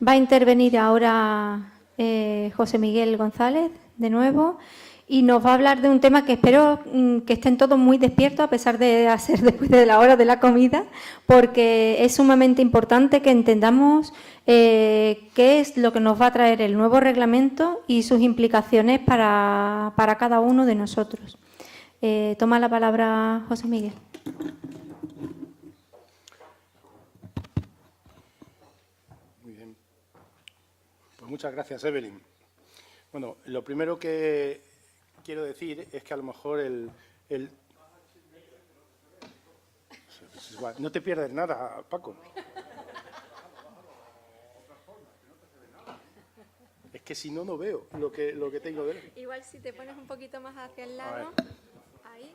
Va a intervenir ahora José Miguel González, de nuevo, y nos va a hablar de un tema que espero que estén todos muy despiertos, a pesar de hacer después de la hora de la comida, porque es sumamente importante que entendamos qué es lo que nos va a traer el nuevo reglamento y sus implicaciones para cada uno de nosotros. Toma la palabra José Miguel. Muy bien. Pues muchas gracias, Evelyn. Bueno, lo primero que quiero decir es que a lo mejor no te pierdes nada, Paco. Es que si no, no veo lo que tengo de él. Igual si te pones un poquito más hacia el lado, ahí.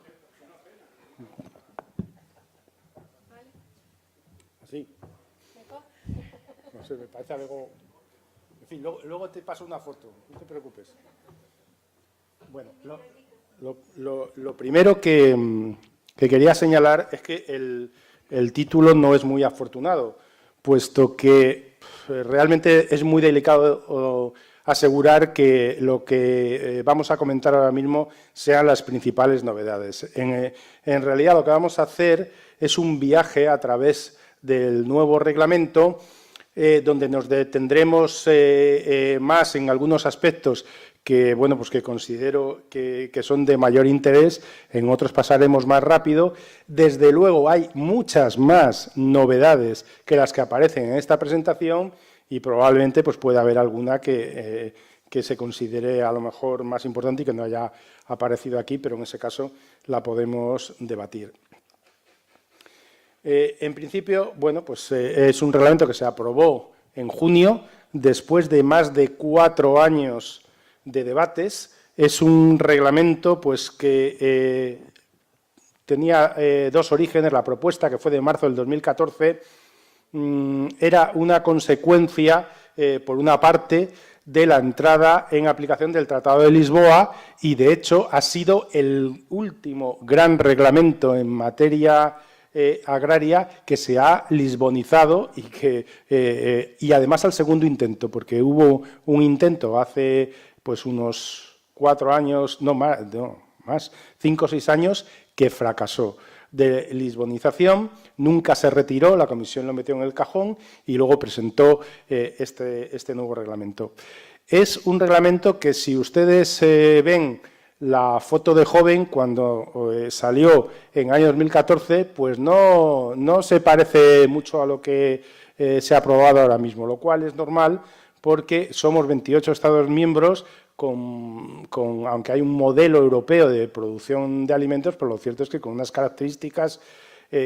¿Vale? Así. No sé, me parece algo... En fin, luego te paso una foto, no te preocupes. Bueno, lo primero que quería señalar es que el título no es muy afortunado, puesto que realmente es muy delicado asegurar que lo que vamos a comentar ahora mismo sean las principales novedades. En realidad lo que vamos a hacer es un viaje a través del nuevo reglamento, donde nos detendremos más en algunos aspectos que, bueno, pues que considero que son de mayor interés, en otros pasaremos más rápido. Desde luego hay muchas más novedades que las que aparecen en esta presentación y probablemente pues pueda haber alguna que se considere a lo mejor más importante y que no haya aparecido aquí, pero en ese caso la podemos debatir. En principio, bueno, pues es un reglamento que se aprobó en junio, después de más de 4 años de debates. Es un reglamento pues que tenía dos orígenes. La propuesta, que fue de marzo del 2014, era una consecuencia, por una parte, de la entrada en aplicación del Tratado de Lisboa y, de hecho, ha sido el último gran reglamento en materia agraria que se ha lisbonizado y además al segundo intento, porque hubo un intento hace pues unos 4 años, no más, 5 o 6 años, que fracasó. De lisbonización, nunca se retiró, la Comisión lo metió en el cajón y luego presentó este nuevo reglamento. Es un reglamento que, si ustedes ven la foto de joven cuando salió en el año 2014, pues no se parece mucho a lo que se ha aprobado ahora mismo, lo cual es normal porque somos 28 Estados miembros, aunque hay un modelo europeo de producción de alimentos, pero lo cierto es que con unas características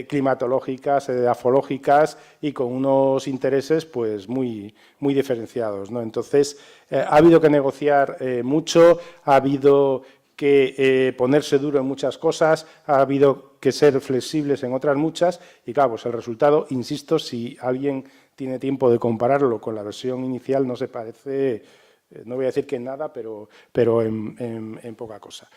climatológicas, edafológicas y con unos intereses pues muy diferenciados, ¿no? Entonces, ha habido que negociar mucho, ha habido que ponerse duro en muchas cosas, ha habido que ser flexibles en otras muchas y, claro, pues el resultado, insisto, si alguien tiene tiempo de compararlo con la versión inicial, no se parece, no voy a decir que en nada, pero en poca cosa.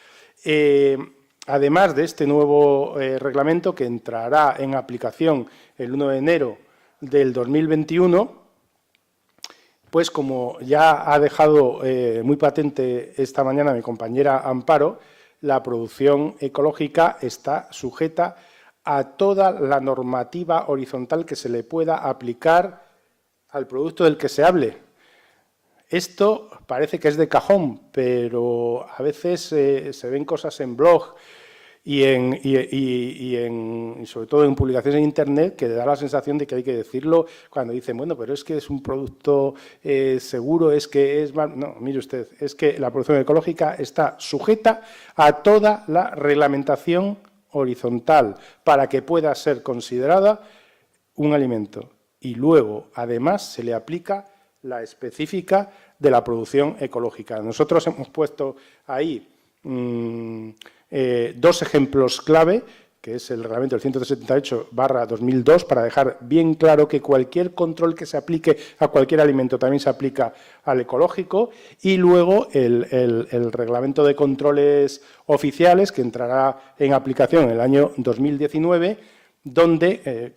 Además de este nuevo reglamento, que entrará en aplicación el 1 de enero del 2021, pues como ya ha dejado muy patente esta mañana mi compañera Amparo, la producción ecológica está sujeta a toda la normativa horizontal que se le pueda aplicar al producto del que se hable. Esto parece que es de cajón, pero a veces se ven cosas en blog y sobre todo en publicaciones en Internet que da la sensación de que hay que decirlo cuando dicen, bueno, pero es que es un producto seguro, es que es... No, mire usted, es que la producción ecológica está sujeta a toda la reglamentación horizontal para que pueda ser considerada un alimento. Y luego, además, se le aplica la específica de la producción ecológica. Nosotros hemos puesto ahí dos ejemplos clave, que es el reglamento del 178/2002, para dejar bien claro que cualquier control que se aplique a cualquier alimento también se aplica al ecológico, y luego el reglamento de controles oficiales, que entrará en aplicación en el año 2019, donde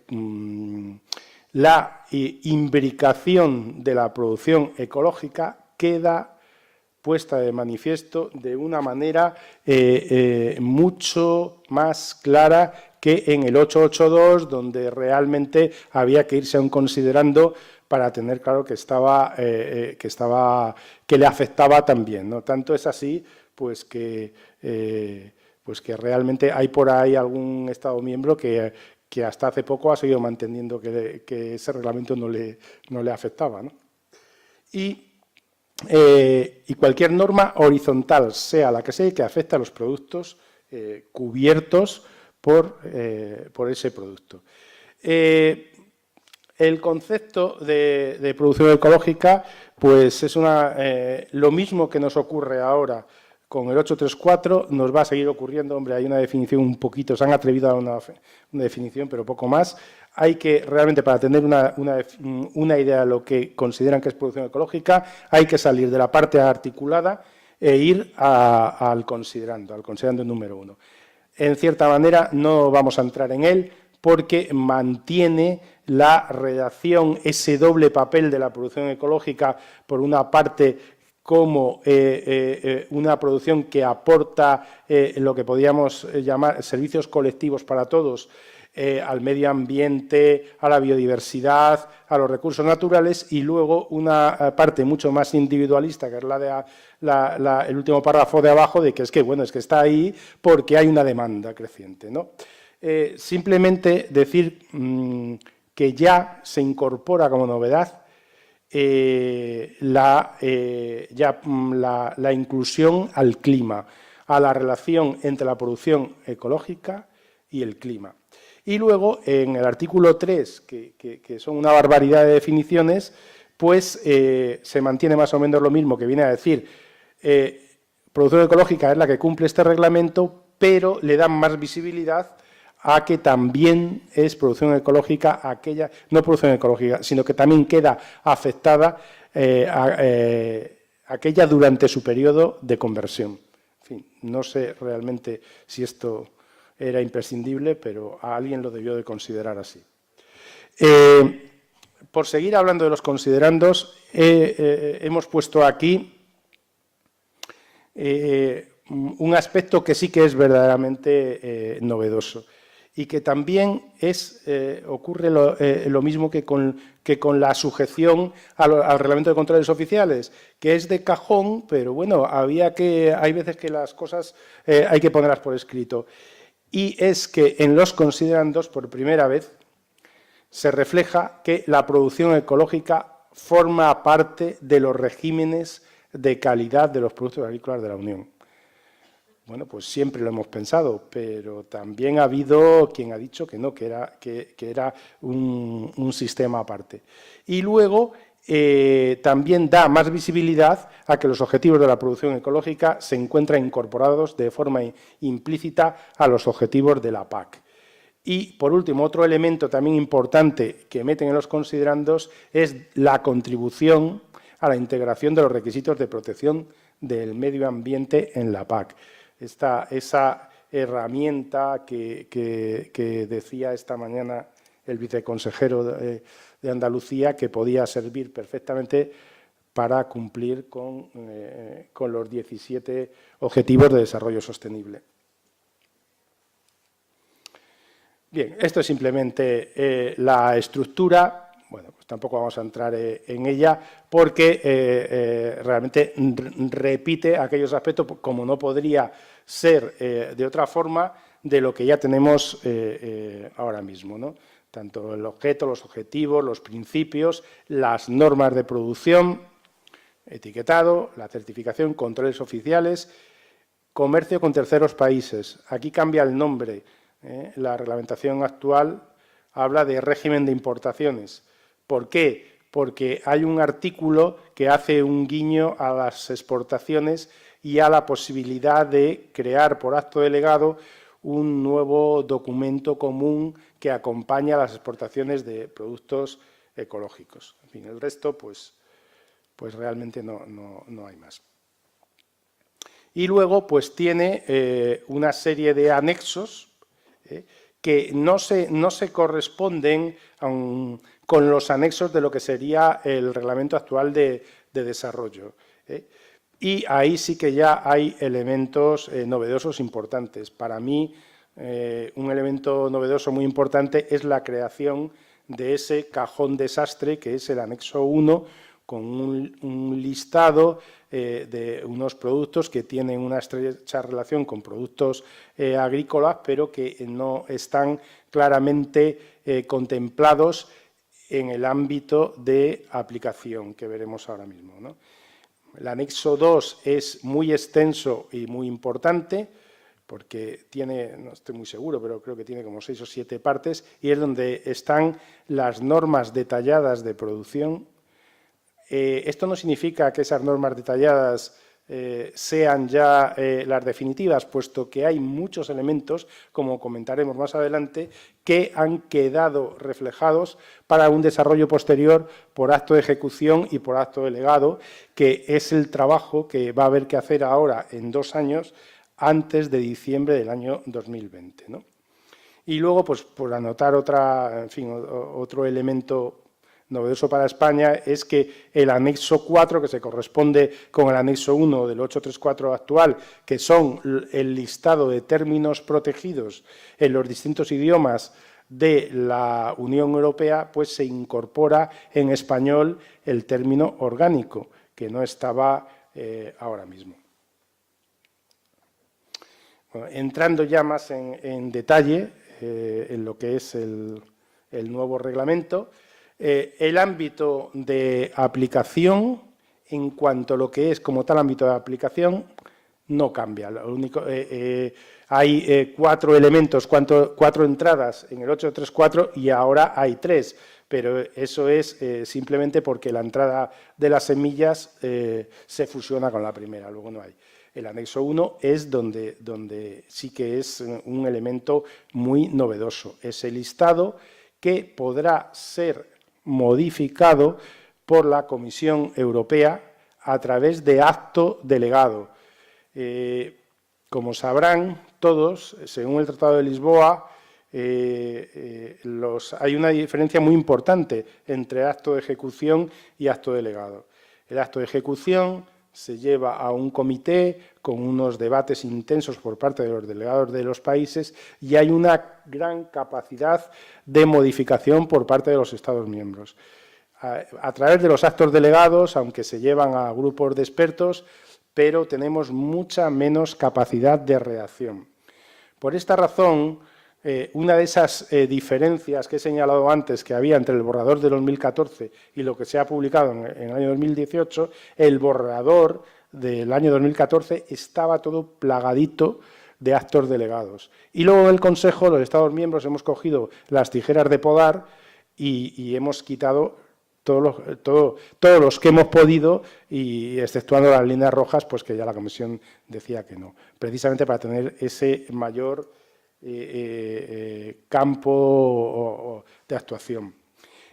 la imbricación de la producción ecológica queda puesta de manifiesto de una manera mucho más clara que en el 882, donde realmente había que irse a un considerando para tener claro que le afectaba también, ¿no? Tanto es así, pues que realmente hay por ahí algún Estado miembro que hasta hace poco ha seguido manteniendo que ese reglamento no le afectaba, ¿no? Y cualquier norma horizontal, sea la que sea, que afecte a los productos cubiertos por ese producto. El concepto de producción ecológica, pues es lo mismo que nos ocurre ahora con el 834, nos va a seguir ocurriendo. Hombre, hay una definición un poquito, se han atrevido a una definición, pero poco más. Hay que, realmente, para tener una idea de lo que consideran que es producción ecológica, hay que salir de la parte articulada e ir al considerando número 1. En cierta manera, no vamos a entrar en él porque mantiene la redacción, ese doble papel de la producción ecológica, por una parte, como una producción que aporta lo que podríamos llamar servicios colectivos para todos, al medio ambiente, a la biodiversidad, a los recursos naturales, y luego una parte mucho más individualista, que es el último párrafo de abajo, de que es que está ahí porque hay una demanda creciente, ¿no? Simplemente decir que ya se incorpora como novedad la inclusión al clima, a la relación entre la producción ecológica y el clima. Y luego, en el artículo 3, que son una barbaridad de definiciones, pues se mantiene más o menos lo mismo, que viene a decir producción ecológica es la que cumple este reglamento, pero le dan más visibilidad a que también es producción ecológica aquella, no producción ecológica, sino que también queda afectada aquella durante su periodo de conversión. En fin, no sé realmente si esto era imprescindible, pero a alguien lo debió de considerar así. Por seguir hablando de los considerandos, hemos puesto aquí un aspecto que sí que es verdaderamente novedoso y que también ocurre lo mismo que con la sujeción al reglamento de controles oficiales, que es de cajón, pero bueno, hay veces que las cosas hay que ponerlas por escrito. Y es que en los considerandos, por primera vez, se refleja que la producción ecológica forma parte de los regímenes de calidad de los productos agrícolas de la Unión. Bueno, pues siempre lo hemos pensado, pero también ha habido quien ha dicho que no, que era un sistema aparte. Y luego también da más visibilidad a que los objetivos de la producción ecológica se encuentran incorporados de forma implícita a los objetivos de la PAC. Y, por último, otro elemento también importante que meten en los considerandos es la contribución a la integración de los requisitos de protección del medio ambiente en la PAC. Esa herramienta que decía esta mañana el viceconsejero de Andalucía, que podía servir perfectamente para cumplir con los 17 Objetivos de Desarrollo Sostenible. Bien, esto es simplemente la estructura. Bueno, pues tampoco vamos a entrar en ella porque realmente repite aquellos aspectos, como no podría ser de otra forma, de lo que ya tenemos ahora mismo, ¿no? Tanto el objeto, los objetivos, los principios, las normas de producción, etiquetado, la certificación, controles oficiales, comercio con terceros países. Aquí cambia el nombre. La reglamentación actual habla de régimen de importaciones. ¿Por qué? Porque hay un artículo que hace un guiño a las exportaciones y a la posibilidad de crear por acto delegado un nuevo documento común que acompaña a las exportaciones de productos ecológicos. En fin, el resto, pues realmente no hay más. Y luego, pues tiene una serie de anexos que no se corresponden con los anexos de lo que sería el reglamento actual de desarrollo. Y ahí sí que ya hay elementos novedosos importantes. Para mí, un elemento novedoso muy importante es la creación de ese cajón desastre que es el anexo 1, con un listado de unos productos que tienen una estrecha relación con productos agrícolas, pero que no están claramente contemplados en el ámbito de aplicación que veremos ahora mismo, ¿no? El anexo 2 es muy extenso y muy importante, porque tiene, no estoy muy seguro, pero creo que tiene como 6 o 7 partes, y es donde están las normas detalladas de producción. Esto no significa que esas normas detalladas sean ya las definitivas, puesto que hay muchos elementos, como comentaremos más adelante, que han quedado reflejados para un desarrollo posterior por acto de ejecución y por acto delegado, que es el trabajo que va a haber que hacer ahora en 2 años, antes de diciembre del año 2020, ¿no? Y luego, pues por anotar otro elemento novedoso para España, es que el anexo 4, que se corresponde con el anexo 1 del 834 actual, que son el listado de términos protegidos en los distintos idiomas de la Unión Europea, pues se incorpora en español el término orgánico, que no estaba ahora mismo. Bueno, entrando ya más en detalle en lo que es el nuevo reglamento, el ámbito de aplicación, en cuanto a lo que es como tal ámbito de aplicación, no cambia. Lo único, hay 4 elementos, 4 entradas en el 834 y ahora hay 3, pero eso es simplemente porque la entrada de las semillas se fusiona con la primera, luego no hay. El anexo 1 es donde sí que es un elemento muy novedoso. Ese listado que podrá ser modificado por la Comisión Europea a través de acto delegado. Como sabrán todos, según el Tratado de Lisboa, hay una diferencia muy importante entre acto de ejecución y acto delegado. El acto de ejecución se lleva a un comité con unos debates intensos por parte de los delegados de los países y hay una gran capacidad de modificación por parte de los Estados miembros. A través de los actos delegados, aunque se llevan a grupos de expertos, pero tenemos mucha menos capacidad de reacción. Por esta razón, una de esas diferencias que he señalado antes que había entre el borrador de 2014 y lo que se ha publicado en el año 2018, el borrador del año 2014 estaba todo plagadito de actos delegados. Y luego en el Consejo, los Estados miembros hemos cogido las tijeras de podar y hemos quitado todos los que hemos podido, y exceptuando las líneas rojas, pues que ya la Comisión decía que no, precisamente para tener ese mayor campo de actuación.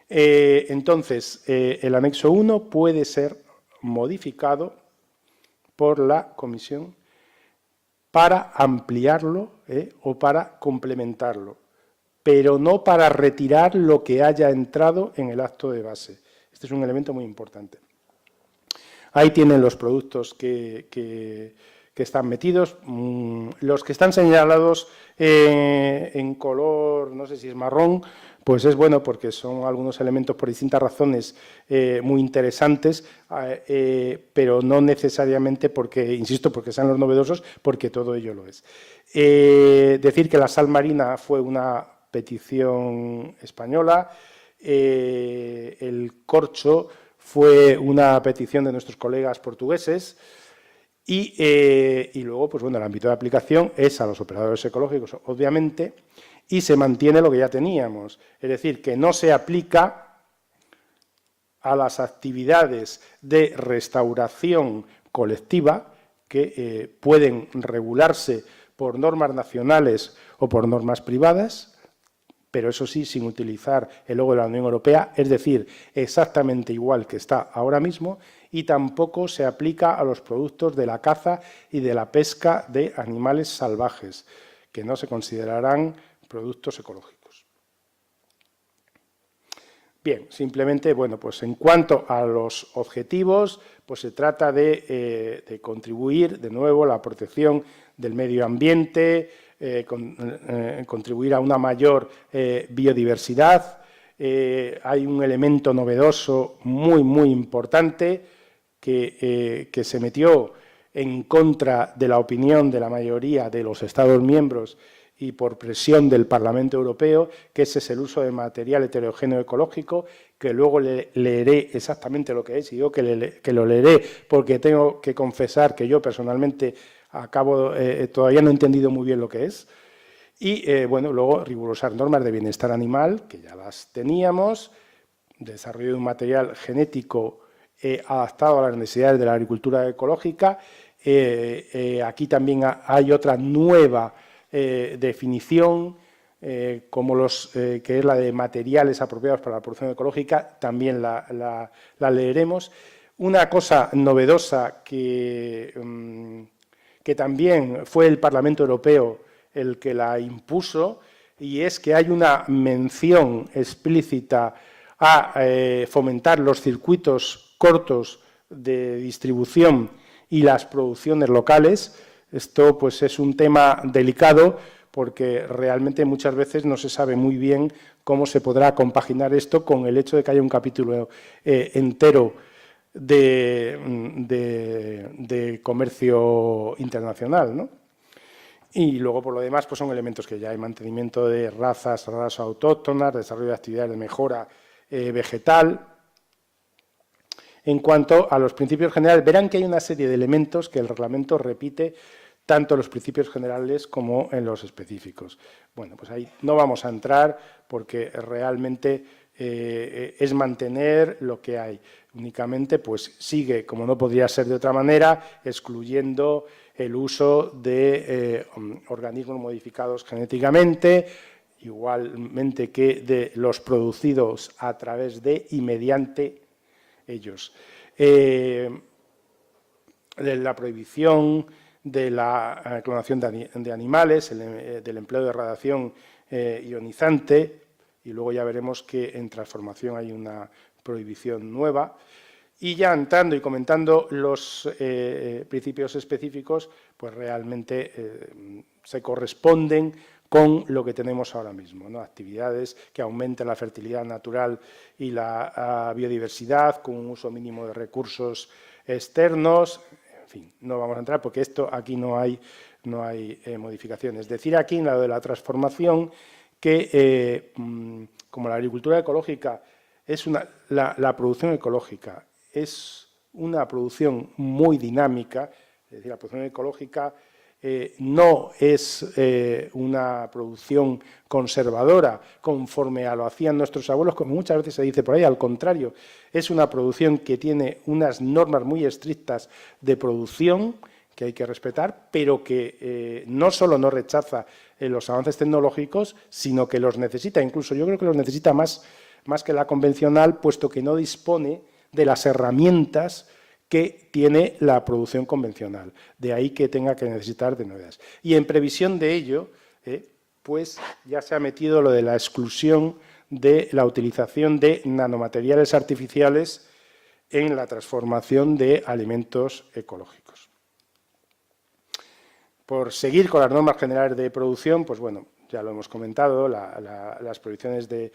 Entonces, el anexo 1 puede ser modificado por la Comisión para ampliarlo o para complementarlo, pero no para retirar lo que haya entrado en el acto de base. Este es un elemento muy importante. Ahí tienen los productos que están metidos. Los que están señalados en color, no sé si es marrón, pues es bueno porque son algunos elementos por distintas razones muy interesantes, pero no necesariamente porque, insisto, porque sean los novedosos, porque todo ello lo es. Decir que la sal marina fue una petición española, el corcho fue una petición de nuestros colegas portugueses y luego, pues bueno, el ámbito de aplicación es a los operadores ecológicos, obviamente, y se mantiene lo que ya teníamos, es decir, que no se aplica a las actividades de restauración colectiva que pueden regularse por normas nacionales o por normas privadas, pero eso sí, sin utilizar el logo de la Unión Europea, es decir, exactamente igual que está ahora mismo, y tampoco se aplica a los productos de la caza y de la pesca de animales salvajes, que no se considerarán productos ecológicos. Bien, simplemente, bueno, pues en cuanto a los objetivos, pues se trata de contribuir, de nuevo, a la protección del medio ambiente, contribuir a una mayor biodiversidad. Hay un elemento novedoso muy, muy importante que se metió en contra de la opinión de la mayoría de los Estados miembros y por presión del Parlamento Europeo, que ese es el uso de material heterogéneo ecológico, que luego leeré exactamente lo que es, y digo que lo leeré porque tengo que confesar que yo personalmente todavía no he entendido muy bien lo que es. Y, bueno, luego rigurosas normas de bienestar animal, que ya las teníamos, desarrollo de un material genético adaptado a las necesidades de la agricultura ecológica. Aquí también hay otra nueva definición, que es la de materiales apropiados para la producción ecológica, también la leeremos. Una cosa novedosa que también fue el Parlamento Europeo el que la impuso, y es que hay una mención explícita a fomentar los circuitos cortos de distribución y las producciones locales. Esto pues es un tema delicado porque realmente muchas veces no se sabe muy bien cómo se podrá compaginar esto con el hecho de que haya un capítulo entero de comercio internacional, ¿no? Y luego, por lo demás, pues son elementos que ya hay: mantenimiento de razas autóctonas, desarrollo de actividades de mejora vegetal. En cuanto a los principios generales, verán que hay una serie de elementos que el reglamento repite tanto en los principios generales como en los específicos. Bueno, pues ahí no vamos a entrar porque realmente es mantener lo que hay. Únicamente pues sigue, como no podría ser de otra manera, excluyendo el uso de organismos modificados genéticamente, igualmente que de los producidos a través de y mediante ellos. La prohibición de la clonación de animales, del empleo de radiación ionizante, y luego ya veremos que en transformación hay una prohibición nueva. Y ya entrando y comentando los principios específicos, pues realmente se corresponden con lo que tenemos ahora mismo, ¿no? Actividades que aumenten la fertilidad natural y la biodiversidad con un uso mínimo de recursos externos. En fin, no vamos a entrar porque aquí no hay modificaciones. Decir aquí en lo de la transformación que como la agricultura ecológica es la producción ecológica es una producción muy dinámica, es decir, la producción ecológica no es una producción conservadora conforme a lo hacían nuestros abuelos, como muchas veces se dice por ahí. Al contrario, es una producción que tiene unas normas muy estrictas de producción que hay que respetar, pero que no solo no rechaza los avances tecnológicos, sino que los necesita. Incluso yo creo que los necesita más que la convencional, puesto que no dispone de las herramientas que tiene la producción convencional. De ahí que tenga que necesitar de novedades. Y en previsión de ello, pues ya se ha metido lo de la exclusión de la utilización de nanomateriales artificiales en la transformación de alimentos ecológicos. Por seguir con las normas generales de producción, pues bueno, ya lo hemos comentado, las prohibiciones de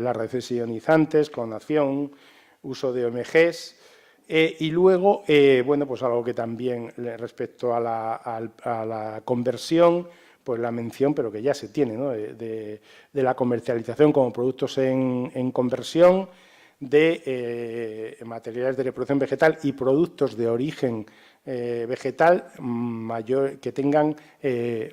las radiaciones ionizantes, clonación, uso de OMGs, y luego, bueno, pues algo que también respecto a la conversión, pues la mención, pero que ya se tiene, ¿no? de la comercialización como productos en conversión, de materiales de reproducción vegetal y productos de origen vegetal que tengan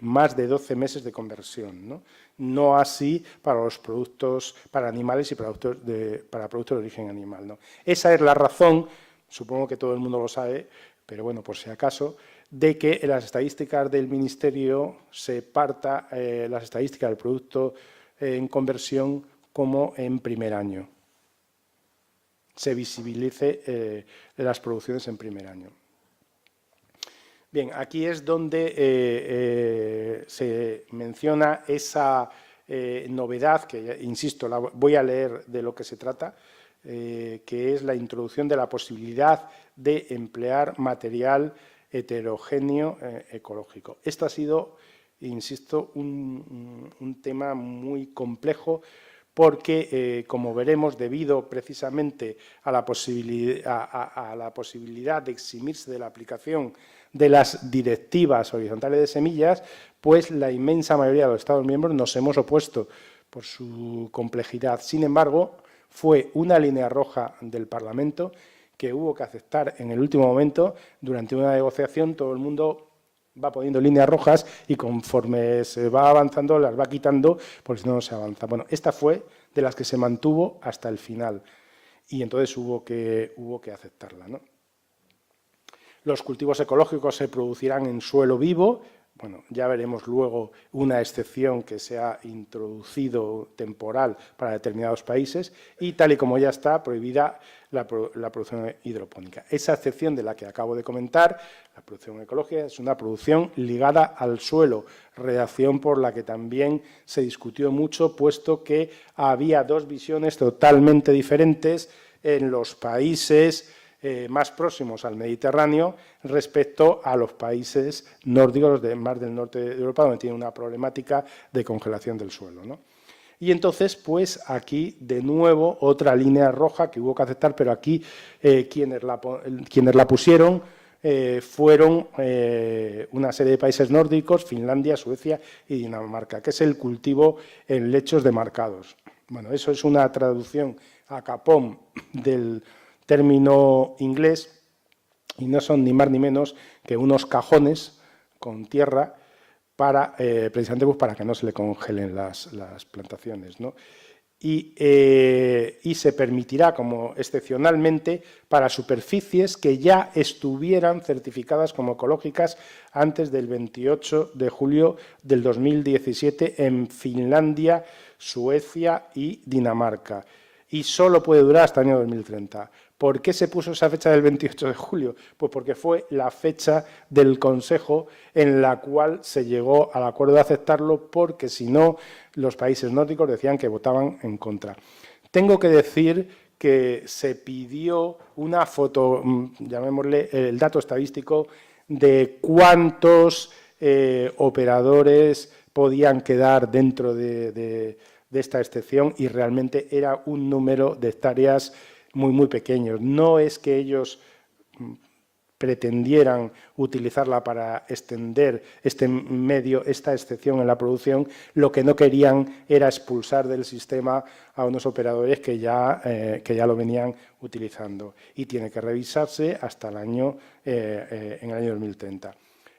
más de 12 meses de conversión, ¿no? No así para los productos para animales y para productos de origen animal, ¿no? Esa es la razón, supongo que todo el mundo lo sabe, pero bueno, por si acaso, de que en las estadísticas del Ministerio se parta las estadísticas del producto en conversión como en primer año. Se visibilice las producciones en primer año. Bien, aquí es donde se menciona esa novedad, que, insisto, voy a leer de lo que se trata, que es la introducción de la posibilidad de emplear material heterogéneo ecológico. Esto ha sido, insisto, un tema muy complejo porque, como veremos, debido precisamente a la posibilidad de eximirse de la aplicación de las directivas horizontales de semillas, pues la inmensa mayoría de los Estados miembros nos hemos opuesto por su complejidad. Sin embargo, fue una línea roja del Parlamento que hubo que aceptar en el último momento. Durante una negociación todo el mundo va poniendo líneas rojas y conforme se va avanzando las va quitando, porque si no, no se avanza. Bueno, esta fue de las que se mantuvo hasta el final y entonces hubo que aceptarla, ¿no? Los cultivos ecológicos se producirán en suelo vivo. Bueno, ya veremos luego una excepción que se ha introducido temporal para determinados países y, tal y como ya está, prohibida la producción hidropónica. Esa excepción de la que acabo de comentar, la producción ecológica, es una producción ligada al suelo, redacción por la que también se discutió mucho, puesto que había dos visiones totalmente diferentes en los países más próximos al Mediterráneo respecto a los países nórdicos, más del norte de Europa, donde tiene una problemática de congelación del suelo, ¿no? Y entonces, pues aquí, de nuevo, otra línea roja que hubo que aceptar, pero aquí quienes la pusieron fueron una serie de países nórdicos, Finlandia, Suecia y Dinamarca, que es el cultivo en lechos demarcados. Bueno, eso es una traducción a capón del término inglés y no son ni más ni menos que unos cajones con tierra para, precisamente pues para que no se le congelen las plantaciones, ¿no? Y se permitirá, como excepcionalmente, para superficies que ya estuvieran certificadas como ecológicas antes del 28 de julio del 2017 en Finlandia, Suecia y Dinamarca. Y solo puede durar hasta el año 2030. ¿Por qué se puso esa fecha del 28 de julio? Pues porque fue la fecha del Consejo en la cual se llegó al acuerdo de aceptarlo, porque si no, los países nórdicos decían que votaban en contra. Tengo que decir que se pidió una foto, llamémosle el dato estadístico, de cuántos operadores podían quedar dentro de esta excepción y realmente era un número de hectáreas muy pequeños. No es que ellos pretendieran utilizarla para extender esta excepción en la producción, lo que no querían era expulsar del sistema a unos operadores que ya lo venían utilizando. Y tiene que revisarse hasta en el año 2030.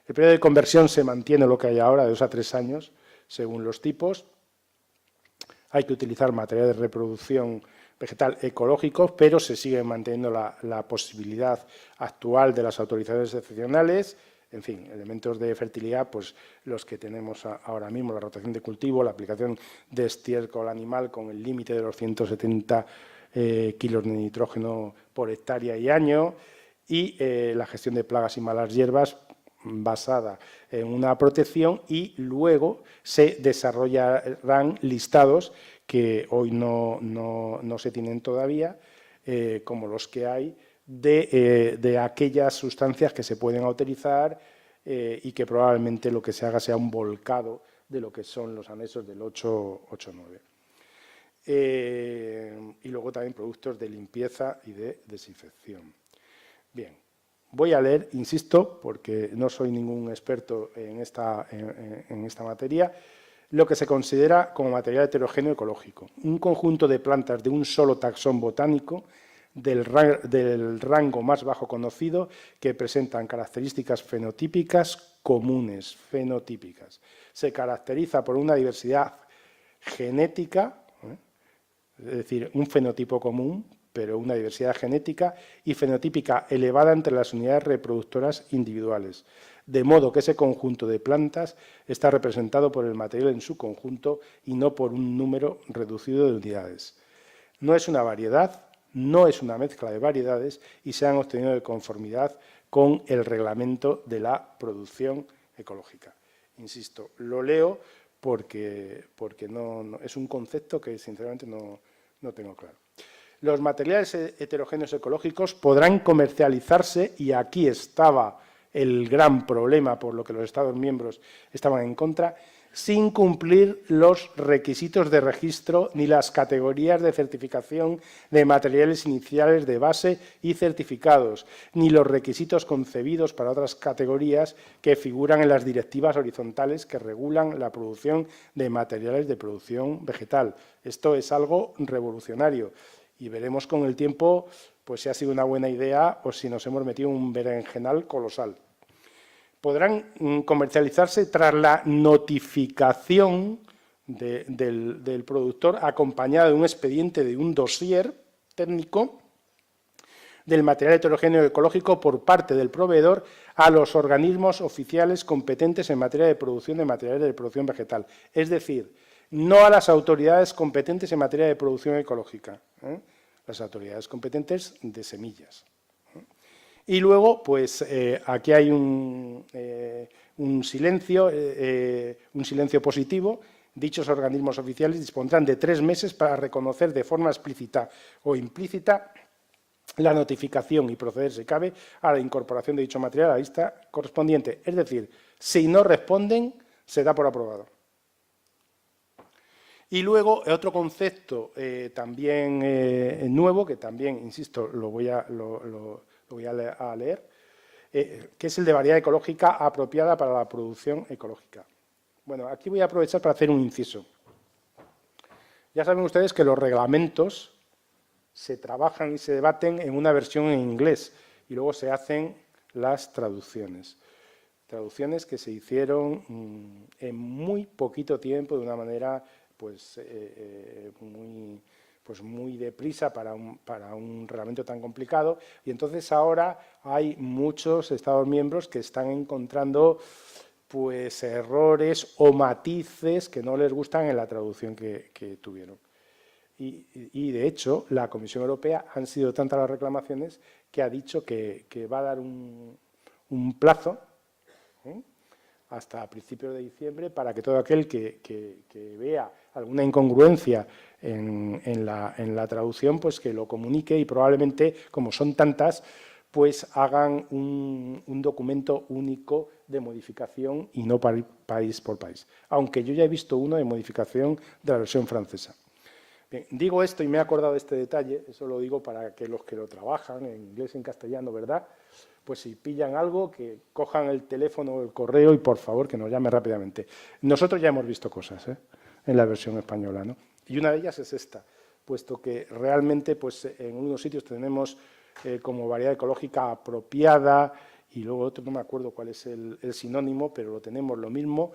El periodo de conversión se mantiene lo que hay ahora, de 2 a 3 años, según los tipos. Hay que utilizar materiales de reproducción vegetal ecológicos, pero se sigue manteniendo la posibilidad actual de las autorizaciones excepcionales. En fin, elementos de fertilidad, pues los que tenemos ahora mismo, la rotación de cultivo, la aplicación de estiércol animal con el límite de los 170 kilos de nitrógeno por hectárea y año, y la gestión de plagas y malas hierbas basada en una protección, y luego se desarrollarán listados que hoy no se tienen todavía, como los que hay, de aquellas sustancias que se pueden utilizar y que probablemente lo que se haga sea un volcado de lo que son los anexos del 8.9. Y luego también productos de limpieza y de desinfección. Bien, voy a leer, insisto, porque no soy ningún experto en esta materia, lo que se considera como material heterogéneo ecológico. Un conjunto de plantas de un solo taxón botánico del rango más bajo conocido que presentan características fenotípicas comunes, fenotípicas. Se caracteriza por una diversidad genética, es decir, un fenotipo común, pero una diversidad genética y fenotípica elevada entre las unidades reproductoras individuales, de modo que ese conjunto de plantas está representado por el material en su conjunto y no por un número reducido de unidades. No es una variedad, no es una mezcla de variedades y se han obtenido de conformidad con el reglamento de la producción ecológica. Insisto, lo leo porque es un concepto que sinceramente no tengo claro. Los materiales heterogéneos ecológicos podrán comercializarse, y aquí estaba el gran problema por lo que los Estados miembros estaban en contra, sin cumplir los requisitos de registro ni las categorías de certificación de materiales iniciales de base y certificados, ni los requisitos concebidos para otras categorías que figuran en las directivas horizontales que regulan la producción de materiales de producción vegetal. Esto es algo revolucionario y veremos con el tiempo pues, si ha sido una buena idea o si nos hemos metido en un berenjenal colosal. Podrán comercializarse tras la notificación del productor acompañada de un expediente de un dossier técnico del material heterogéneo ecológico por parte del proveedor a los organismos oficiales competentes en materia de producción de materiales de producción vegetal. Es decir, no a las autoridades competentes en materia de producción ecológica, las autoridades competentes de semillas. Y luego, pues aquí hay un silencio positivo. Dichos organismos oficiales dispondrán de 3 meses para reconocer de forma explícita o implícita la notificación y proceder, si cabe, a la incorporación de dicho material a la lista correspondiente. Es decir, si no responden, se da por aprobado. Y luego, otro concepto también nuevo, que también, insisto, lo voy a leer, que es el de variedad ecológica apropiada para la producción ecológica. Bueno, aquí voy a aprovechar para hacer un inciso. Ya saben ustedes que los reglamentos se trabajan y se debaten en una versión en inglés y luego se hacen las traducciones. Traducciones que se hicieron en muy poquito tiempo, de una manera pues muy deprisa para un reglamento tan complicado, y entonces ahora hay muchos Estados miembros que están encontrando pues errores o matices que no les gustan en la traducción que tuvieron. Y de hecho, la Comisión Europea han sido tantas las reclamaciones que ha dicho que va a dar un plazo hasta principios de diciembre para que todo aquel que vea alguna incongruencia en la traducción, pues que lo comunique, y probablemente, como son tantas, pues hagan un documento único de modificación y no país por país. Aunque yo ya he visto uno de modificación de la versión francesa. Bien, digo esto y me he acordado de este detalle, eso lo digo para que los que lo trabajan en inglés y en castellano, ¿verdad?, pues si pillan algo, que cojan el teléfono o el correo y por favor que nos llame rápidamente. Nosotros ya hemos visto cosas en la versión española, ¿no? Y una de ellas es esta, puesto que realmente pues, en unos sitios tenemos como variedad ecológica apropiada, y luego otro no me acuerdo cuál es el sinónimo, pero lo tenemos lo mismo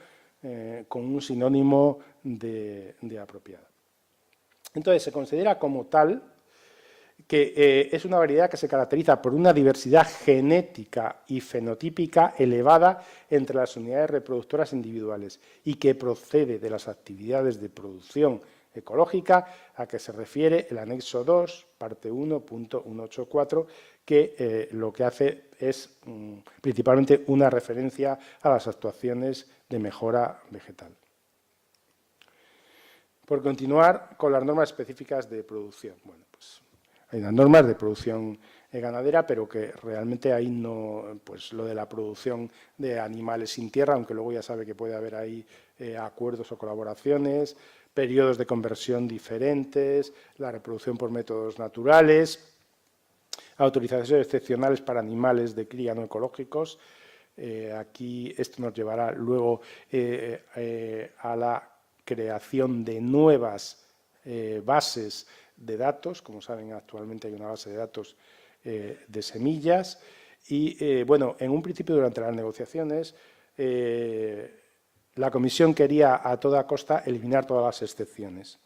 con un sinónimo de apropiada. Entonces, se considera como tal que es una variedad que se caracteriza por una diversidad genética y fenotípica elevada entre las unidades reproductoras individuales y que procede de las actividades de producción ecológica a que se refiere el anexo 2, parte 1.184, que lo que hace es principalmente una referencia a las actuaciones de mejora vegetal. Por continuar con las normas específicas de producción. Bueno, pues hay unas normas de producción ganadera, pero que realmente ahí no, pues lo de la producción de animales sin tierra, aunque luego ya sabe que puede haber ahí acuerdos o colaboraciones, periodos de conversión diferentes, la reproducción por métodos naturales, autorizaciones excepcionales para animales de cría no ecológicos. Aquí esto nos llevará luego a la creación de nuevas bases de datos. Como saben, actualmente hay una base de datos de semillas y, bueno, en un principio durante las negociaciones la Comisión quería a toda costa eliminar todas las excepciones,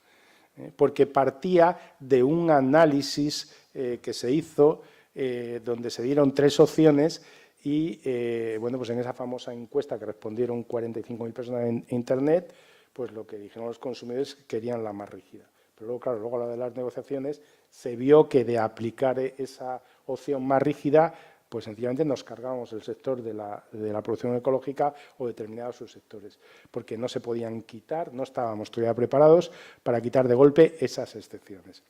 porque partía de un análisis que se hizo donde se dieron 3 opciones y, bueno, pues en esa famosa encuesta que respondieron 45.000 personas en Internet, pues lo que dijeron los consumidores querían la más rígida. Pero luego, claro, luego a la de las negociaciones se vio que de aplicar esa opción más rígida, pues sencillamente nos cargábamos el sector de la producción ecológica o determinados subsectores, porque no se podían quitar, no estábamos todavía preparados para quitar de golpe esas excepciones.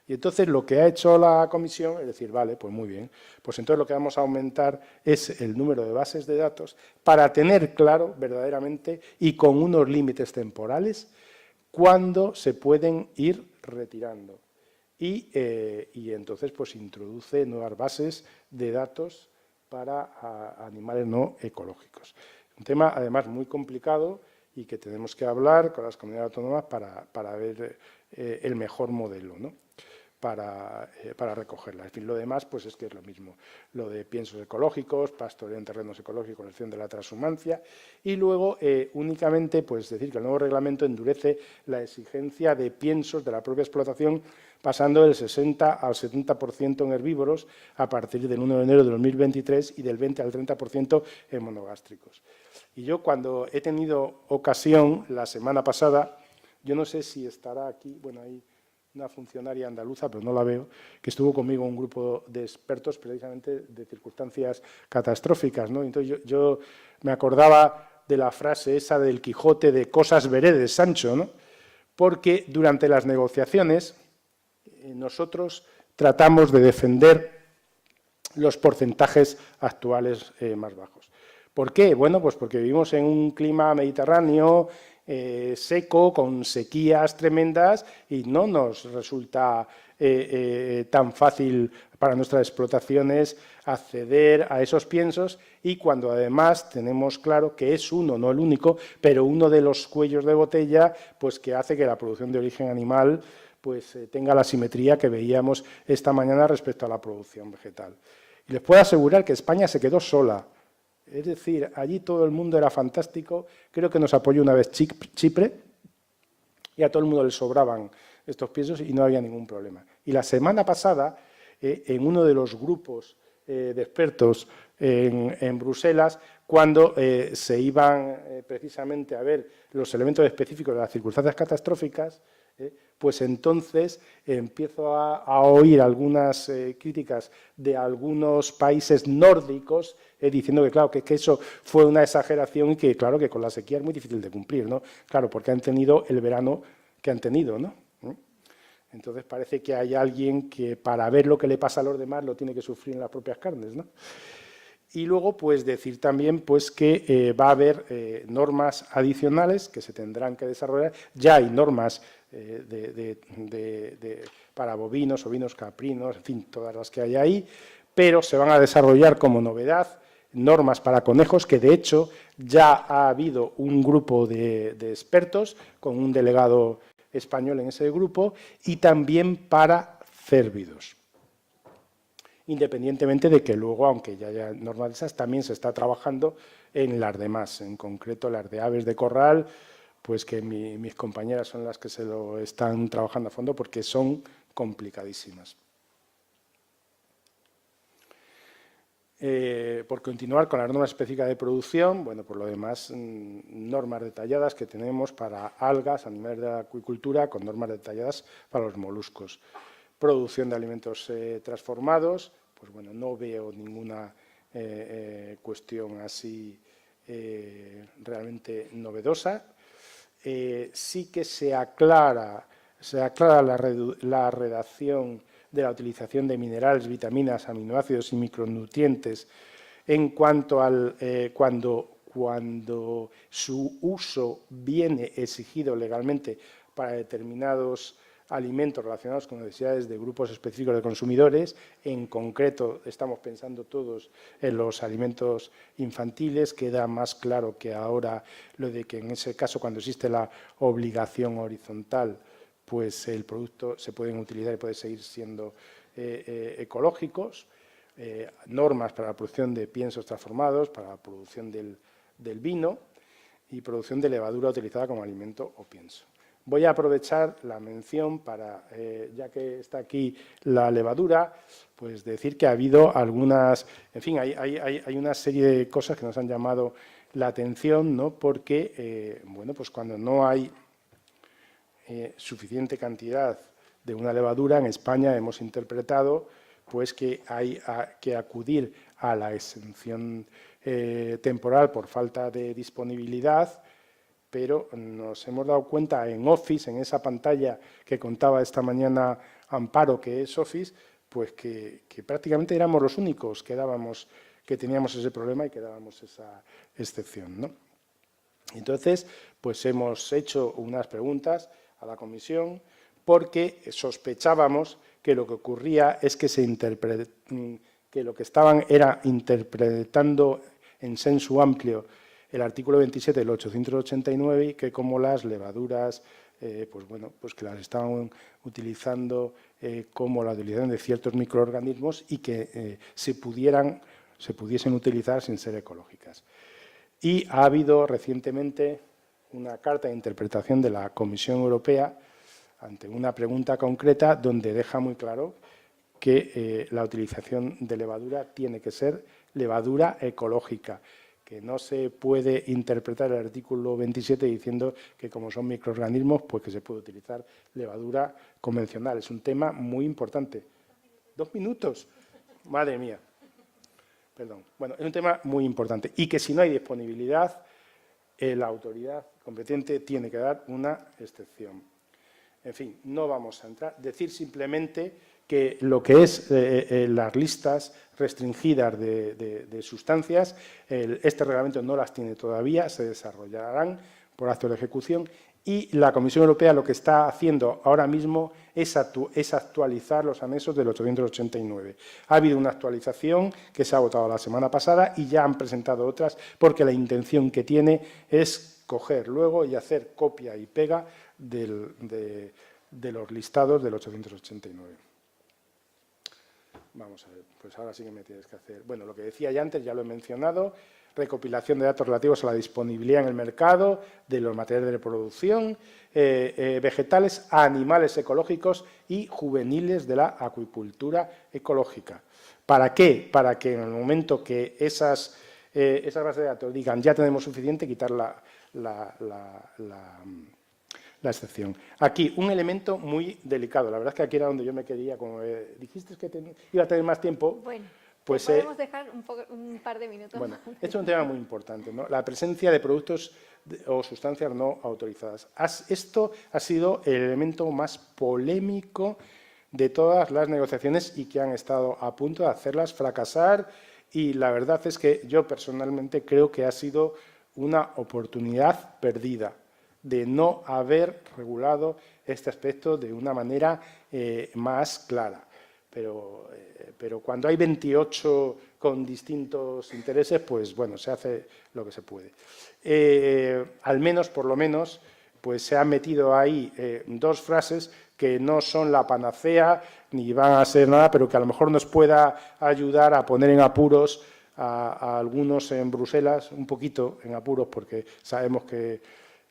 Y entonces lo que ha hecho la comisión es decir, vale, pues muy bien, pues entonces lo que vamos a aumentar es el número de bases de datos para tener claro verdaderamente y con unos límites temporales cuándo se pueden ir retirando. Y entonces pues introduce nuevas bases de datos para animales no ecológicos. Un tema además muy complicado y que tenemos que hablar con las comunidades autónomas para ver el mejor modelo, ¿no? Para recogerla. En fin, lo demás, pues es que es lo mismo. Lo de piensos ecológicos, pastoreo en terrenos ecológicos, elección de la transhumancia. Y luego, únicamente, pues decir que el nuevo reglamento endurece la exigencia de piensos de la propia explotación, pasando del 60 al 70% en herbívoros a partir del 1 de enero de 2023 y del 20 al 30% en monogástricos. Y yo, cuando he tenido ocasión, la semana pasada, yo no sé si estará aquí, bueno, ahí una funcionaria andaluza, pero no la veo, que estuvo conmigo un grupo de expertos precisamente de circunstancias catastróficas, ¿no? Entonces yo me acordaba de la frase esa del Quijote de cosas veredes, Sancho, ¿no? Porque durante las negociaciones nosotros tratamos de defender los porcentajes actuales más bajos. ¿Por qué? Bueno, pues porque vivimos en un clima mediterráneo seco, con sequías tremendas y no nos resulta tan fácil para nuestras explotaciones acceder a esos piensos y cuando además tenemos claro que es uno, no el único, pero uno de los cuellos de botella pues que hace que la producción de origen animal pues tenga la simetría que veíamos esta mañana respecto a la producción vegetal. Y les puedo asegurar que España se quedó sola. Es decir, allí todo el mundo era fantástico, creo que nos apoyó una vez Chipre y a todo el mundo le sobraban estos piensos y no había ningún problema. Y la semana pasada, en uno de los grupos de expertos en Bruselas, cuando se iban precisamente a ver los elementos específicos de las circunstancias catastróficas, pues entonces empiezo a oír algunas críticas de algunos países nórdicos diciendo que, claro, que eso fue una exageración y que, claro, que con la sequía es muy difícil de cumplir, ¿no? Claro, porque han tenido el verano que han tenido, ¿no? Entonces parece que hay alguien que para ver lo que le pasa a los demás lo tiene que sufrir en las propias carnes, ¿no? Y luego, pues decir también pues, que va a haber normas adicionales que se tendrán que desarrollar. Ya hay normas para bovinos, ovinos caprinos, en fin, todas las que hay ahí, pero se van a desarrollar como novedad normas para conejos, que de hecho ya ha habido un grupo de expertos con un delegado español en ese grupo, y también para cérvidos. Independientemente de que luego, aunque ya haya normas de esas, también se está trabajando en las demás, en concreto las de aves de corral, pues que mis compañeras son las que se lo están trabajando a fondo porque son complicadísimas. Por continuar con la norma específica de producción, bueno, por lo demás, normas detalladas que tenemos para algas, animales de la acuicultura, con normas detalladas para los moluscos. Producción de alimentos transformados, pues bueno, no veo ninguna cuestión así realmente novedosa. Sí que se aclara la redacción de la utilización de minerales, vitaminas, aminoácidos y micronutrientes en cuanto al cuando su uso viene exigido legalmente para determinados alimentos relacionados con necesidades de grupos específicos de consumidores. En concreto, estamos pensando todos en los alimentos infantiles. Queda más claro que ahora lo de que en ese caso, cuando existe la obligación horizontal, pues el producto se pueden utilizar y puede seguir siendo ecológicos. Normas para la producción de piensos transformados, para la producción del vino y producción de levadura utilizada como alimento o pienso. Voy a aprovechar la mención para, ya que está aquí la levadura, pues decir que ha habido algunas, en fin, hay una serie de cosas que nos han llamado la atención, ¿no? Porque, bueno, pues cuando no hay suficiente cantidad de una levadura, en España hemos interpretado pues que hay que acudir a la exención temporal por falta de disponibilidad, pero nos hemos dado cuenta en Office, en esa pantalla que contaba esta mañana Amparo, que es Office, pues que prácticamente éramos los únicos que teníamos ese problema y que dábamos esa excepción, ¿no? Entonces, pues hemos hecho unas preguntas a la comisión porque sospechábamos que lo que ocurría es que que lo que estaban era interpretando en sensu amplio el artículo 27 del 889 y que como las levaduras, pues que las estaban utilizando como la utilización de ciertos microorganismos y que se pudiesen utilizar sin ser ecológicas. Y ha habido recientemente una carta de interpretación de la Comisión Europea ante una pregunta concreta donde deja muy claro que la utilización de levadura tiene que ser levadura ecológica, que no se puede interpretar el artículo 27 diciendo que como son microorganismos, pues que se puede utilizar levadura convencional. Es un tema muy importante. 2 minutos. Madre mía. Perdón. Bueno, es un tema muy importante y que si no hay disponibilidad, la autoridad competente tiene que dar una excepción. En fin, no vamos a entrar. Decir simplemente que lo que es las listas restringidas de sustancias, este reglamento no las tiene todavía, se desarrollarán por acto de ejecución y la Comisión Europea lo que está haciendo ahora mismo es actualizar los anexos del 889. Ha habido una actualización que se ha votado la semana pasada y ya han presentado otras porque la intención que tiene es coger luego y hacer copia y pega de los listados del 889. Vamos a ver, pues ahora sí que me tienes que hacer. Bueno, lo que decía ya antes, ya lo he mencionado, recopilación de datos relativos a la disponibilidad en el mercado de los materiales de reproducción, vegetales, animales ecológicos y juveniles de la acuicultura ecológica. ¿Para qué? Para que en el momento que esas bases de datos digan ya tenemos suficiente, quitar la excepción. Aquí, un elemento muy delicado. La verdad es que aquí era donde yo me quería, como dijiste que iba a tener más tiempo. Bueno, pues podemos dejar un par de minutos. Bueno, esto es un tema muy importante, ¿no? La presencia de productos o sustancias no autorizadas. Esto ha sido el elemento más polémico de todas las negociaciones y que han estado a punto de hacerlas fracasar y la verdad es que yo personalmente creo que ha sido una oportunidad perdida de no haber regulado este aspecto de una manera más clara. Pero cuando hay 28 con distintos intereses, pues bueno, se hace lo que se puede. Al menos, por lo menos, pues se han metido ahí 2 frases que no son la panacea ni van a ser nada, pero que a lo mejor nos pueda ayudar a poner en apuros a algunos en Bruselas, un poquito en apuros, porque sabemos que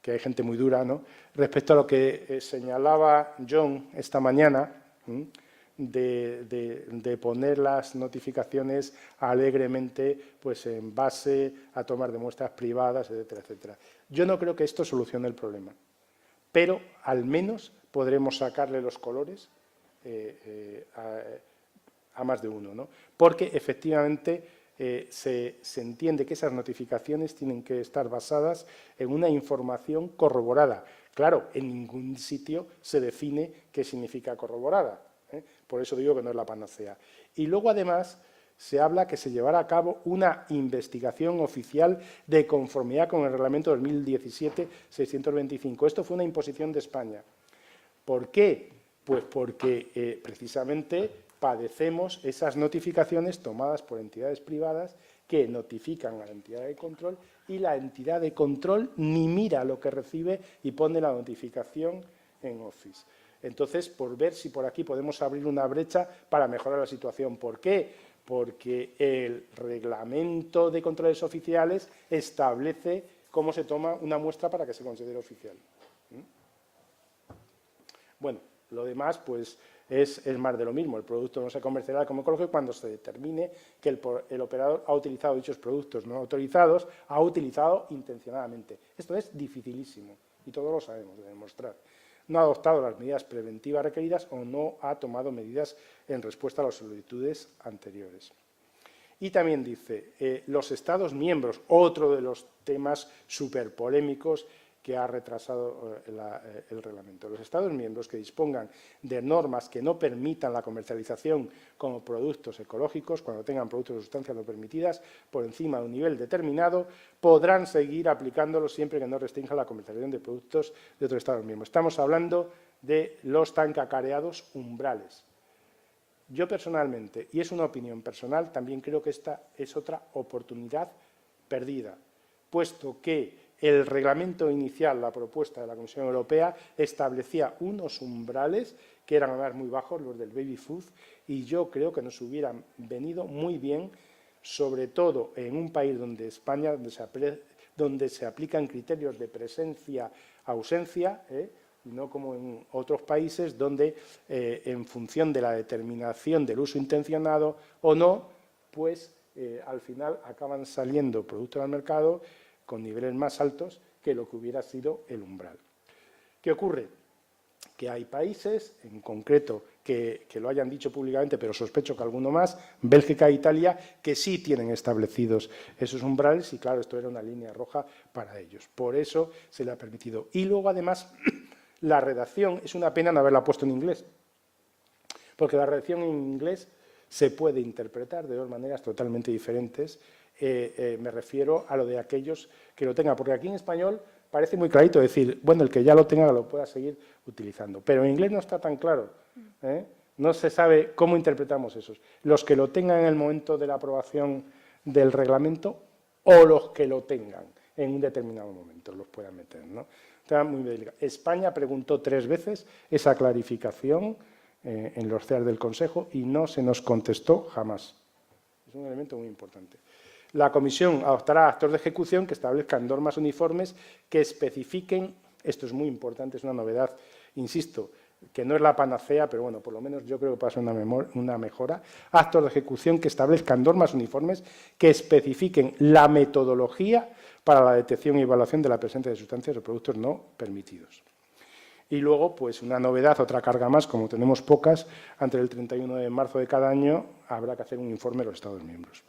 hay gente muy dura, ¿no? Respecto a lo que señalaba John esta mañana, de poner las notificaciones alegremente pues en base a tomar de muestras privadas, etcétera, etcétera. Yo no creo que esto solucione el problema, pero al menos podremos sacarle los colores a más de uno, ¿no? Porque efectivamente se entiende que esas notificaciones tienen que estar basadas en una información corroborada. Claro, en ningún sitio se define qué significa corroborada. Por eso digo que no es la panacea. Y luego, además, se habla que se llevará a cabo una investigación oficial de conformidad con el Reglamento 2017-625. Esto fue una imposición de España. ¿Por qué? Pues porque precisamente padecemos esas notificaciones tomadas por entidades privadas que notifican a la entidad de control y la entidad de control ni mira lo que recibe y pone la notificación en Office. Entonces, por ver si por aquí podemos abrir una brecha para mejorar la situación. ¿Por qué? Porque el reglamento de controles oficiales establece cómo se toma una muestra para que se considere oficial. Bueno, lo demás, pues, es más de lo mismo. El producto no se comercializará como ecológico cuando se determine que el operador ha utilizado dichos productos no autorizados, ha utilizado intencionadamente. Esto es dificilísimo y todos lo sabemos de demostrar. no ha adoptado las medidas preventivas requeridas o no ha tomado medidas en respuesta a las solicitudes anteriores. Y también dice, los Estados miembros, otro de los temas súper polémicos que ha retrasado el reglamento. Los Estados miembros que dispongan de normas que no permitan la comercialización como productos ecológicos, cuando tengan productos de sustancias no permitidas, por encima de un nivel determinado, podrán seguir aplicándolos siempre que no restrinjan la comercialización de productos de otros Estados miembros. Estamos hablando de los tan cacareados umbrales. Yo personalmente, y es una opinión personal, también creo que esta es otra oportunidad perdida, puesto que el reglamento inicial, la propuesta de la Comisión Europea, establecía unos umbrales que eran además muy bajos, los del baby food, y yo creo que nos hubieran venido muy bien, sobre todo en un país donde España, donde se aplican criterios de presencia-ausencia, y no como en otros países donde, en función de la determinación del uso intencionado o no, pues al final acaban saliendo productos al mercado con niveles más altos que lo que hubiera sido el umbral. ¿Qué ocurre? Que hay países, en concreto, que lo hayan dicho públicamente, pero sospecho que alguno más, Bélgica e Italia, que sí tienen establecidos esos umbrales y, claro, esto era una línea roja para ellos. Por eso se le ha permitido. Y luego, además, la redacción, es una pena no haberla puesto en inglés, porque la redacción en inglés se puede interpretar de dos maneras totalmente diferentes. Me refiero a lo de aquellos que lo tengan, porque aquí en español parece muy clarito decir, bueno, el que ya lo tenga lo pueda seguir utilizando, pero en inglés no está tan claro, no se sabe cómo interpretamos esos, los que lo tengan en el momento de la aprobación del reglamento o los que lo tengan en un determinado momento, los puedan meter, ¿no? Está muy delicado. España preguntó 3 veces esa clarificación en los CEAs del Consejo y no se nos contestó jamás. Es un elemento muy importante. La Comisión adoptará actos de ejecución que establezcan normas uniformes que especifiquen, esto es muy importante, es una novedad, insisto, que no es la panacea, pero bueno, por lo menos yo creo que pasa una mejora, actos de ejecución que establezcan normas uniformes que especifiquen la metodología para la detección y evaluación de la presencia de sustancias o productos no permitidos. Y luego, pues una novedad, otra carga más, como tenemos pocas, antes del 31 de marzo de cada año habrá que hacer un informe de los Estados miembros.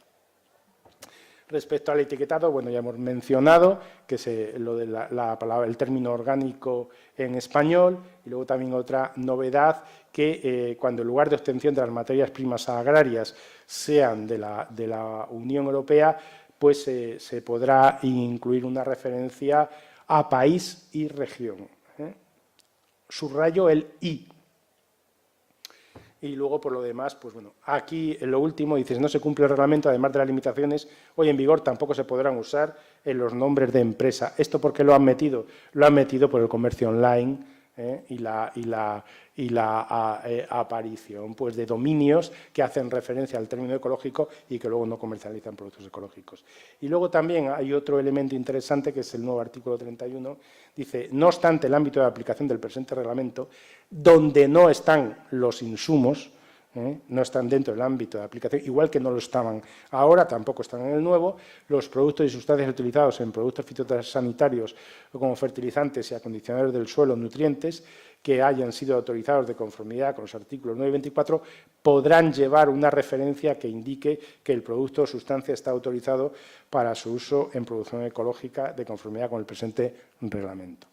Respecto al etiquetado, bueno, ya hemos mencionado que lo de la palabra, el término orgánico en español, y luego también otra novedad, que cuando en lugar de obtención de las materias primas agrarias sean de la Unión Europea, pues se podrá incluir una referencia a país y región. Subrayo el I. Y luego, por lo demás, pues bueno, aquí en lo último dices, no se cumple el reglamento, además de las limitaciones hoy en vigor, tampoco se podrán usar en los nombres de empresa. ¿Esto por qué lo han metido? Lo han metido por el comercio online y la aparición pues, de dominios que hacen referencia al término ecológico y que luego no comercializan productos ecológicos. Y luego también hay otro elemento interesante, que es el nuevo artículo 31, dice, no obstante el ámbito de aplicación del presente reglamento, donde no están los insumos, no están dentro del ámbito de aplicación, igual que no lo estaban ahora, tampoco están en el nuevo, los productos y sustancias utilizados en productos fitosanitarios como fertilizantes y acondicionadores del suelo, nutrientes, que hayan sido autorizados de conformidad con los artículos 9 y 24, podrán llevar una referencia que indique que el producto o sustancia está autorizado para su uso en producción ecológica de conformidad con el presente reglamento.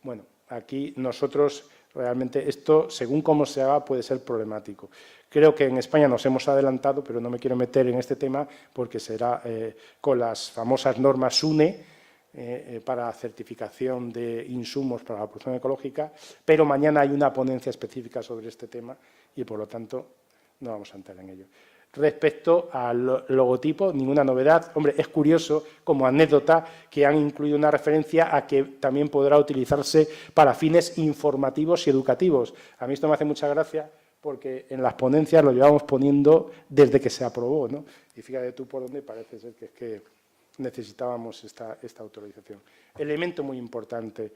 Bueno, aquí nosotros realmente esto, según cómo se haga, puede ser problemático. Creo que en España nos hemos adelantado, pero no me quiero meter en este tema porque será con las famosas normas SUNE, para certificación de insumos para la producción ecológica, pero mañana hay una ponencia específica sobre este tema y, por lo tanto, no vamos a entrar en ello. Respecto al logotipo, ninguna novedad. Hombre, es curioso, como anécdota, que han incluido una referencia a que también podrá utilizarse para fines informativos y educativos. A mí esto me hace mucha gracia porque en las ponencias lo llevamos poniendo desde que se aprobó, ¿no? Y fíjate tú por dónde parece ser que es que necesitábamos esta autorización. Elemento muy importante,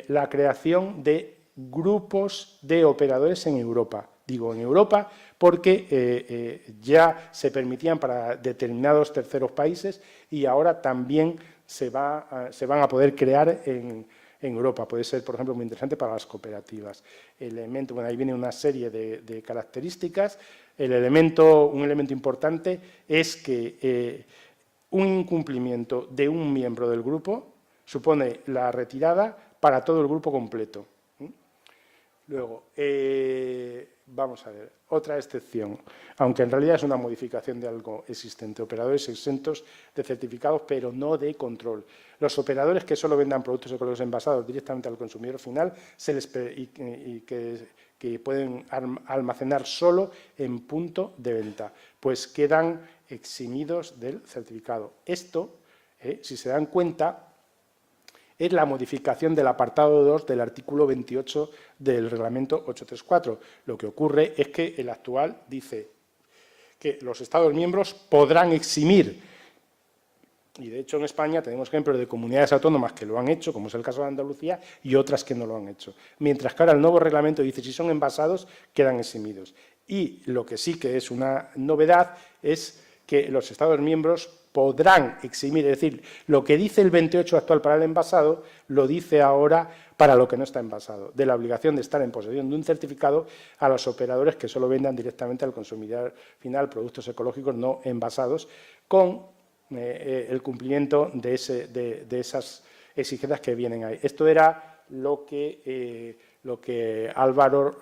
la creación de grupos de operadores en Europa. Digo en Europa porque ya se permitían para determinados terceros países y ahora también se van a poder crear en Europa. Puede ser, por ejemplo, muy interesante para las cooperativas. Bueno, ahí viene una serie de características. Un elemento importante es que un incumplimiento de un miembro del grupo supone la retirada para todo el grupo completo. Luego, vamos a ver, otra excepción, aunque en realidad es una modificación de algo existente. Operadores exentos de certificados, pero no de control. Los operadores que solo vendan productos ecológicos envasados directamente al consumidor final y que pueden almacenar solo en punto de venta, pues quedan eximidos del certificado. Esto, si se dan cuenta, es la modificación del apartado 2 del artículo 28 del Reglamento 834. Lo que ocurre es que el actual dice que los Estados miembros podrán eximir, y de hecho en España tenemos ejemplos de comunidades autónomas que lo han hecho, como es el caso de Andalucía, y otras que no lo han hecho. Mientras que ahora el nuevo reglamento dice si son envasados, quedan eximidos. Y lo que sí que es una novedad es que los Estados miembros podrán eximir, es decir, lo que dice el 28 actual para el envasado, lo dice ahora para lo que no está envasado, de la obligación de estar en posesión de un certificado a los operadores que solo vendan directamente al consumidor final productos ecológicos no envasados, con el cumplimiento de esas exigencias que vienen ahí. Esto era lo que Álvaro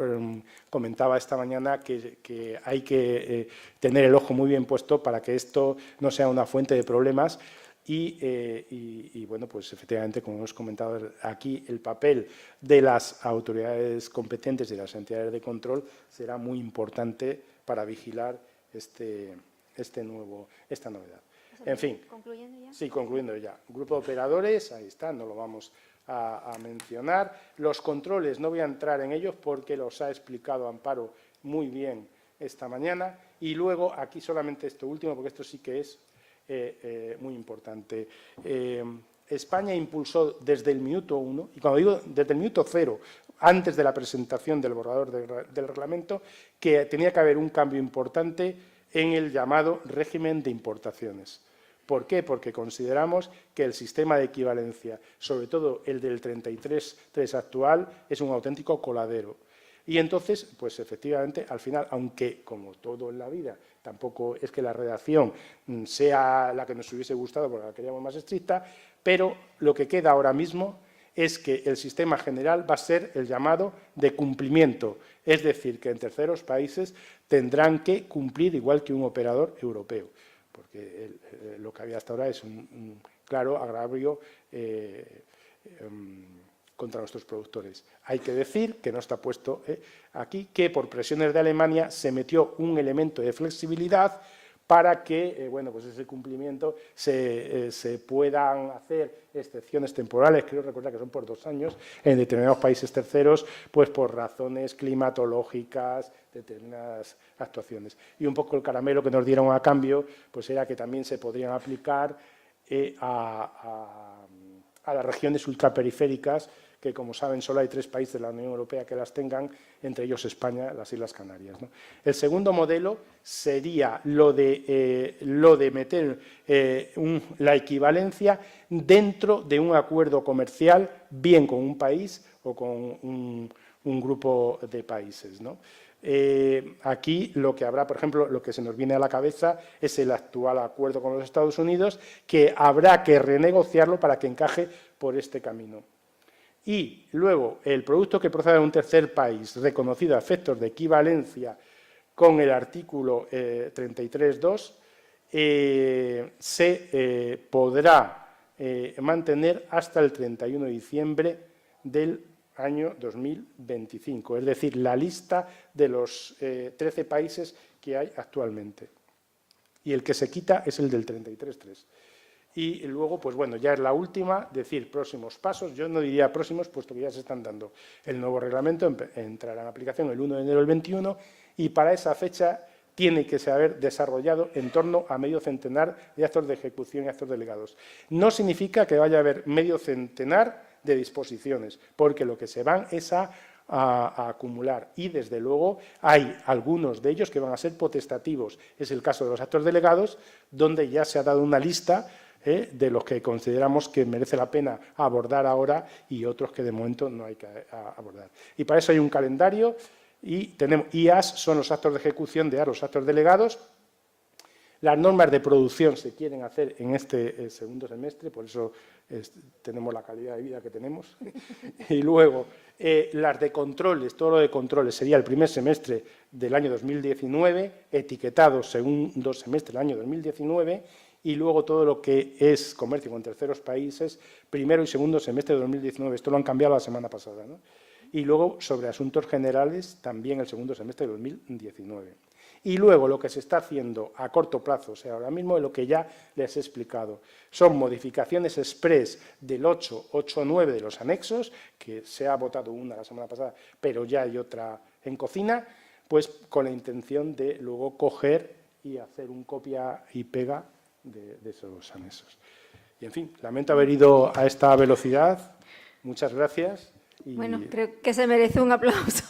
comentaba esta mañana, que hay que tener el ojo muy bien puesto para que esto no sea una fuente de problemas y bueno, pues efectivamente, como hemos comentado aquí, el papel de las autoridades competentes y de las entidades de control será muy importante para vigilar esta novedad. En fin, ¿concluyendo ya? Sí, concluyendo ya. Grupo de operadores, ahí está, no lo vamos a mencionar. Los controles, no voy a entrar en ellos porque los ha explicado Amparo muy bien esta mañana. Y luego, aquí solamente esto último, porque esto sí que es muy importante. España impulsó desde el minuto 1, y cuando digo desde el minuto 0, antes de la presentación del borrador del reglamento, que tenía que haber un cambio importante en el llamado régimen de importaciones. ¿Por qué? Porque consideramos que el sistema de equivalencia, sobre todo el del 33.3 actual, es un auténtico coladero. Y entonces, pues efectivamente, al final, aunque como todo en la vida, tampoco es que la redacción sea la que nos hubiese gustado porque la queríamos más estricta, pero lo que queda ahora mismo es que el sistema general va a ser el llamado de cumplimiento, es decir, que en terceros países tendrán que cumplir igual que un operador europeo, porque lo que había hasta ahora es un claro agravio contra nuestros productores. Hay que decir, que no está puesto aquí, que por presiones de Alemania se metió un elemento de flexibilidad para que, bueno, pues ese cumplimiento se puedan hacer excepciones temporales, creo recordar que son por 2 años, en determinados países terceros, pues por razones climatológicas, determinadas actuaciones. Y un poco el caramelo que nos dieron a cambio, pues era que también se podrían aplicar a las regiones ultraperiféricas, que como saben solo hay 3 países de la Unión Europea que las tengan, entre ellos España, las Islas Canarias, ¿no? El segundo modelo sería lo de meter la equivalencia dentro de un acuerdo comercial, bien con un país o con un grupo de países, ¿no? Aquí lo que habrá, por ejemplo, lo que se nos viene a la cabeza es el actual acuerdo con los Estados Unidos, que habrá que renegociarlo para que encaje por este camino. Y luego, el producto que proceda de un tercer país reconocido a efectos de equivalencia con el artículo 33.2 se podrá mantener hasta el 31 de diciembre del año 2025, es decir, la lista de los 13 países que hay actualmente. Y el que se quita es el del 33.3. Y luego, pues bueno, ya es la última, decir próximos pasos. Yo no diría próximos, puesto que ya se están dando. El nuevo reglamento entrará en aplicación el 1 de enero del 21 y para esa fecha tiene que haber desarrollado en torno a medio centenar de actos de ejecución y actos delegados. No significa que vaya a haber medio centenar de disposiciones, porque lo que se van es a acumular y, desde luego, hay algunos de ellos que van a ser potestativos. Es el caso de los actos delegados, donde ya se ha dado una lista de los que consideramos que merece la pena abordar ahora y otros que de momento no hay que abordar. Y para eso hay un calendario y tenemos IAS, son los actos de ejecución de los actos delegados. Las normas de producción se quieren hacer en este segundo semestre, por eso tenemos la calidad de vida que tenemos. Y luego, las de controles, todo lo de controles sería el primer semestre del año 2019, etiquetado segundo semestre del año 2019, y luego todo lo que es comercio con terceros países, primero y segundo semestre de 2019. Esto lo han cambiado la semana pasada, ¿no? Y luego, sobre asuntos generales, también el segundo semestre de 2019. Y luego, lo que se está haciendo a corto plazo, o sea, ahora mismo lo que ya les he explicado, son modificaciones express del 8, 8, 9 de los anexos, que se ha votado una la semana pasada, pero ya hay otra en cocina, pues con la intención de luego coger y hacer un copia y pega de esos anexos. Y, en fin, lamento haber ido a esta velocidad. Muchas gracias. Bueno, creo que se merece un aplauso.